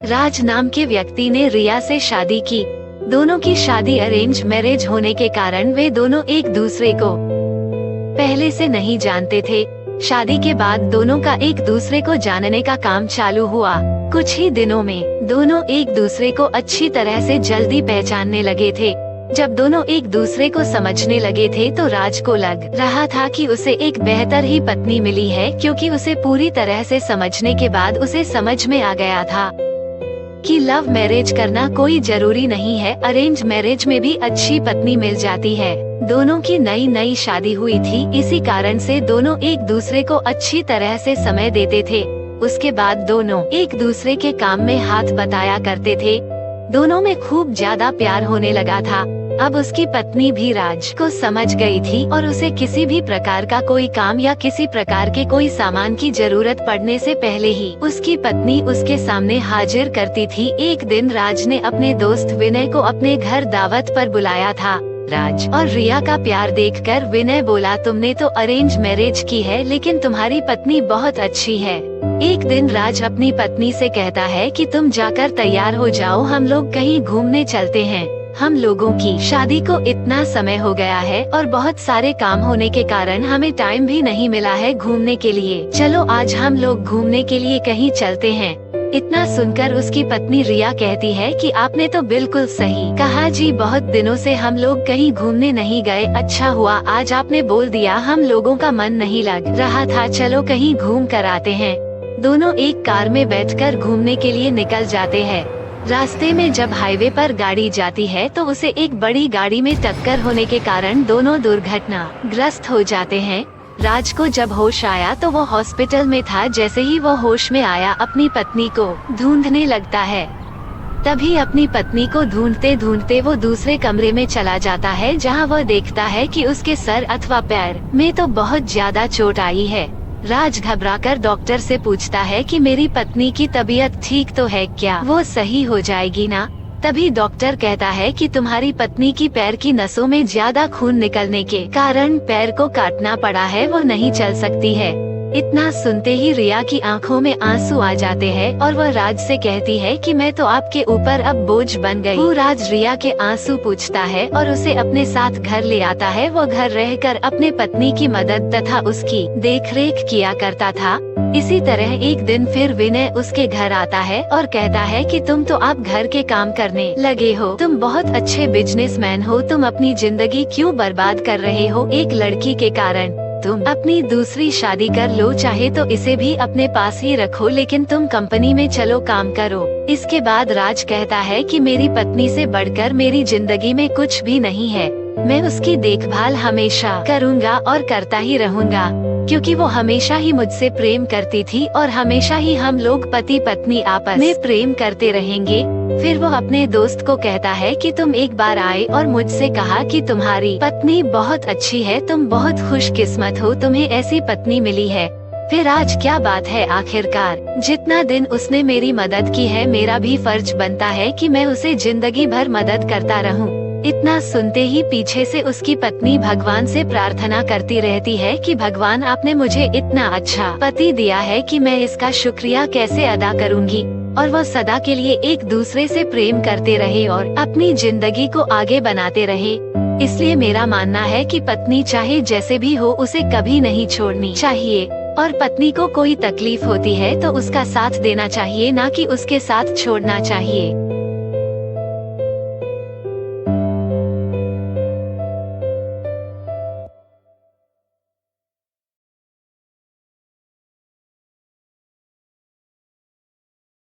राज नाम के व्यक्ति ने रिया से शादी की। दोनों की शादी अरेंज मैरिज होने के कारण वे दोनों एक दूसरे को पहले से नहीं जानते थे। शादी के बाद दोनों का एक दूसरे को जानने का काम चालू हुआ। कुछ ही दिनों में दोनों एक दूसरे को अच्छी तरह से जल्दी पहचानने लगे थे। जब दोनों एक दूसरे को समझने लगे थे तो राज को लग रहा था कि उसे एक बेहतर ही पत्नी मिली है, क्योंकि उसे पूरी तरह से समझने के बाद उसे समझ में आ गया था कि लव मैरिज करना कोई जरूरी नहीं है, अरेंज मैरिज में भी अच्छी पत्नी मिल जाती है। दोनों की नई नई शादी हुई थी, इसी कारण से दोनों एक दूसरे को अच्छी तरह से समय देते थे। उसके बाद दोनों एक दूसरे के काम में हाथ बटाया करते थे। दोनों में खूब ज्यादा प्यार होने लगा था। अब उसकी पत्नी भी राज को समझ गई थी और उसे किसी भी प्रकार का कोई काम या किसी प्रकार के कोई सामान की जरूरत पड़ने से पहले ही उसकी पत्नी उसके सामने हाजिर करती थी। एक दिन राज ने अपने दोस्त विनय को अपने घर दावत पर बुलाया था। राज और रिया का प्यार देखकर विनय बोला, तुमने तो अरेंज मैरिज की है लेकिन तुम्हारी पत्नी बहुत अच्छी है। एक दिन राज अपनी पत्नी से कहता है कि तुम जाकर तैयार हो जाओ, हम लोग कहीं घूमने चलते हैं। हम लोगों की शादी को इतना समय हो गया है और बहुत सारे काम होने के कारण हमें टाइम भी नहीं मिला है घूमने के लिए। चलो आज हम लोग घूमने के लिए कहीं चलते हैं। इतना सुनकर उसकी पत्नी रिया कहती है कि आपने तो बिल्कुल सही कहा जी, बहुत दिनों से हम लोग कहीं घूमने नहीं गए। अच्छा हुआ आज आपने बोल दिया, हम लोगों का मन नहीं लग रहा था, चलो कहीं घूम कर आते हैं। दोनों एक कार में बैठकर घूमने के लिए निकल जाते हैं। रास्ते में जब हाईवे पर गाड़ी जाती है तो उसे एक बड़ी गाड़ी में टक्कर होने के कारण दोनों दुर्घटनाग्रस्त हो जाते हैं। राज को जब होश आया तो वो हॉस्पिटल में था। जैसे ही वो होश में आया अपनी पत्नी को ढूंढने लगता है। तभी अपनी पत्नी को ढूंढते ढूंढते वो दूसरे कमरे में चला जाता है, जहां वह देखता है कि उसके सर अथवा पैर में तो बहुत ज्यादा चोट आई है। राज घबराकर डॉक्टर से पूछता है कि मेरी पत्नी की तबीयत ठीक तो है क्या, वो सही हो जाएगी ना? तभी डॉक्टर कहता है कि तुम्हारी पत्नी की पैर की नसों में ज्यादा खून निकलने के कारण पैर को काटना पड़ा है, वो नहीं चल सकती है। इतना सुनते ही रिया की आंखों में आंसू आ जाते हैं और वह राज से कहती है कि मैं तो आपके ऊपर अब बोझ बन गई हूँ। राज रिया के आंसू पूछता है और उसे अपने साथ घर ले आता है। वो घर रहकर अपने पत्नी की मदद तथा उसकी देखरेख किया करता था। इसी तरह एक दिन फिर विनय उसके घर आता है और कहता है कि तुम तो आप घर के काम करने लगे हो, तुम बहुत अच्छे बिजनेसमैन हो, तुम अपनी जिंदगी क्यों बर्बाद कर रहे हो एक लड़की के कारण? तुम अपनी दूसरी शादी कर लो, चाहे तो इसे भी अपने पास ही रखो, लेकिन तुम कंपनी में चलो काम करो। इसके बाद राज कहता है कि मेरी पत्नी से बढ़कर मेरी जिंदगी में कुछ भी नहीं है। मैं उसकी देखभाल हमेशा करूँगा और करता ही रहूँगा, क्योंकि वो हमेशा ही मुझसे प्रेम करती थी और हमेशा ही हम लोग पति पत्नी आपस में प्रेम करते रहेंगे। फिर वो अपने दोस्त को कहता है कि तुम एक बार आए और मुझसे कहा कि तुम्हारी पत्नी बहुत अच्छी है, तुम बहुत खुशकिस्मत हो, तुम्हें ऐसी पत्नी मिली है। फिर आज क्या बात है, आखिरकार जितना दिन उसने मेरी मदद की है, मेरा भी फर्ज बनता है कि मैं उसे जिंदगी भर मदद करता रहूं। इतना सुनते ही पीछे से उसकी पत्नी भगवान से प्रार्थना करती रहती है कि भगवान आपने मुझे इतना अच्छा पति दिया है कि मैं इसका शुक्रिया कैसे अदा करूंगी। और वह सदा के लिए एक दूसरे से प्रेम करते रहे और अपनी जिंदगी को आगे बनाते रहे। इसलिए मेरा मानना है कि पत्नी चाहे जैसे भी हो उसे कभी नहीं छोड़नी चाहिए, और पत्नी को कोई तकलीफ होती है तो उसका साथ देना चाहिए, ना कि उसके साथ छोड़ना चाहिए।